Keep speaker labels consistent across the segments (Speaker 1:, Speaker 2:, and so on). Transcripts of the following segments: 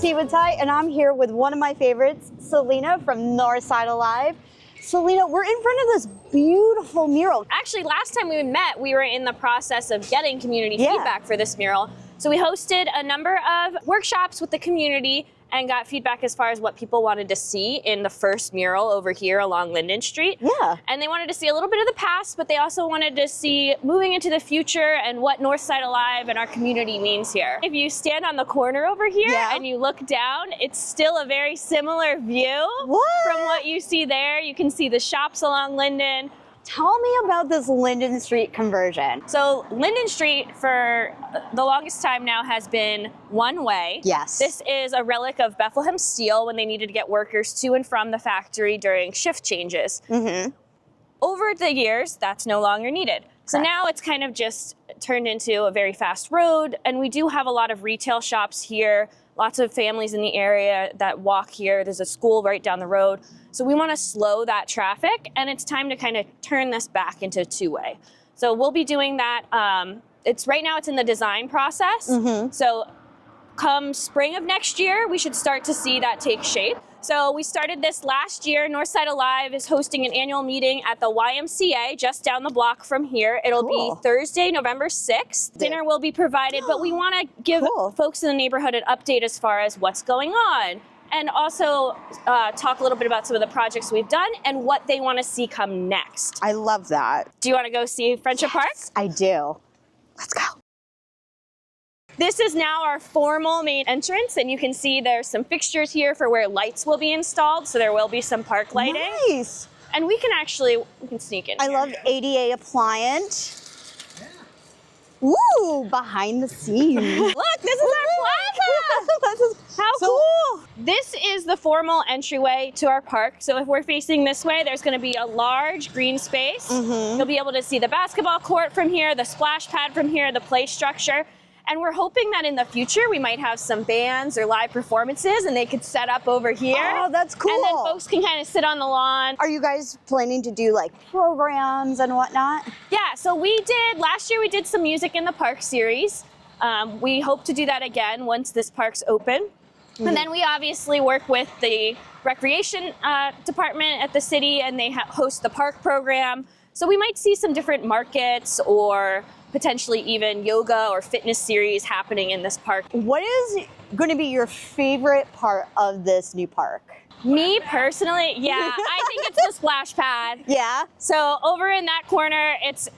Speaker 1: Tea with Ty, and I'm here with one of my favorites, Celina from Northside Alive. Celina, we're in front of this beautiful mural.
Speaker 2: Actually, last time we met, we were in the process of getting community feedback for this mural. So we hosted a number of workshops with the community and got feedback as far as what people wanted to see in the first mural over here along Linden Street.
Speaker 1: Yeah.
Speaker 2: And they wanted to see a little bit of the past, but they also wanted to see moving into the future and what Northside Alive and our community means here. If you stand on the corner over here and you look down, it's still a very similar view from what you see there. You can see the shops along Linden.
Speaker 1: Tell me about this Linden Street conversion.
Speaker 2: So Linden Street for the longest time now has been one way.
Speaker 1: Yes.
Speaker 2: This is a relic of Bethlehem Steel when they needed to get workers to and from the factory during shift changes.
Speaker 1: Mm-hmm.
Speaker 2: Over the years, that's no longer needed. So now it's kind of just turned into a very fast road, and we do have a lot of retail shops here, lots of families in the area that walk here. There's a school right down the road. So we want to slow that traffic, and it's time to kind of turn this back into two-way. So we'll be doing that. Right now it's in the design process.
Speaker 1: Mm-hmm.
Speaker 2: So come spring of next year, we should start to see that take shape. So we started this last year. Northside Alive is hosting an annual meeting at the YMCA just down the block from here. It'll be Thursday, November 6th. Dinner will be provided, but we want to give folks in the neighborhood an update as far as what's going on, and also talk a little bit about some of the projects we've done and what they want to see come next.
Speaker 1: I love that.
Speaker 2: Do you want to go see Friendship Park?
Speaker 1: I do. Let's go.
Speaker 2: This is now our formal main entrance, and you can see there's some fixtures here for where lights will be installed, so there will be some park lighting.
Speaker 1: Nice.
Speaker 2: And we can sneak in
Speaker 1: I
Speaker 2: here.
Speaker 1: love ADA appliant. Ooh, behind the scenes.
Speaker 2: Look, this is our plaza! How cool! This is the formal entryway to our park. So if we're facing this way, there's going to be a large green space.
Speaker 1: Mm-hmm.
Speaker 2: You'll be able to see the basketball court from here, the splash pad from here, the play structure. And we're hoping that in the future, we might have some bands or live performances, and they could set up over here.
Speaker 1: Oh, that's cool.
Speaker 2: And then folks can kind of sit on the lawn.
Speaker 1: Are you guys planning to do like programs and whatnot?
Speaker 2: Yeah, so last year we did some Music in the Park series. We hope to do that again once this park's open. Mm-hmm. And then we obviously work with the recreation department at the city, and they host the park program. So we might see some different markets or potentially even yoga or fitness series happening in this park.
Speaker 1: What is going to be your favorite part of this new park?
Speaker 2: Me personally, I think it's the splash pad.
Speaker 1: Yeah.
Speaker 2: So over in that corner, it's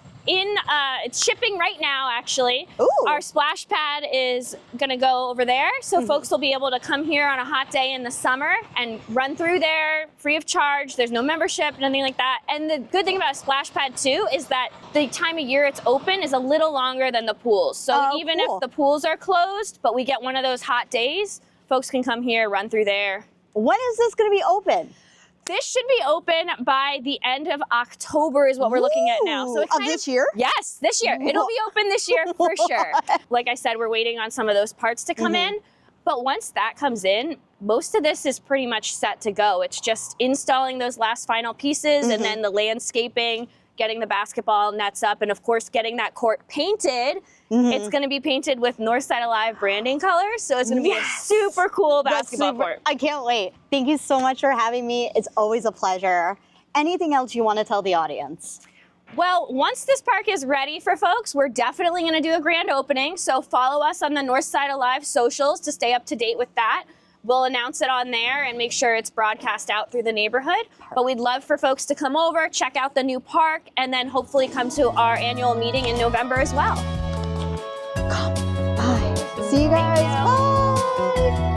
Speaker 2: shipping right now, actually.
Speaker 1: Ooh.
Speaker 2: Our splash pad is gonna go over there, so folks will be able to come here on a hot day in the summer and run through there free of charge. There's no membership, nothing like that. And the good thing about a splash pad too is that the time of year it's open is a little longer than the pools. So even if the pools are closed, but we get one of those hot days, folks can come here, run through there.
Speaker 1: When is this gonna be open?
Speaker 2: This should be open by the end of October is what we're looking at now. So it's
Speaker 1: this year?
Speaker 2: Yes, this year. It'll be open this year for sure. Like I said, we're waiting on some of those parts to come in. But once that comes in, most of this is pretty much set to go. It's just installing those last final pieces and then the landscaping, getting the basketball nets up, and of course getting that court painted. It's going to be painted with Northside Alive branding colors, so it's going to be a super cool basketball court.
Speaker 1: I can't wait. Thank you so much for having me. It's always a pleasure. Anything else you want to tell the audience?
Speaker 2: Well, once this park is ready for folks, we're definitely going to do a grand opening, so follow us on the Northside Alive socials to stay up to date with that. We'll announce it on there and make sure it's broadcast out through the neighborhood. But we'd love for folks to come over, check out the new park, and then hopefully come to our annual meeting in November as well.
Speaker 1: Come. Bye. See you guys. Bye.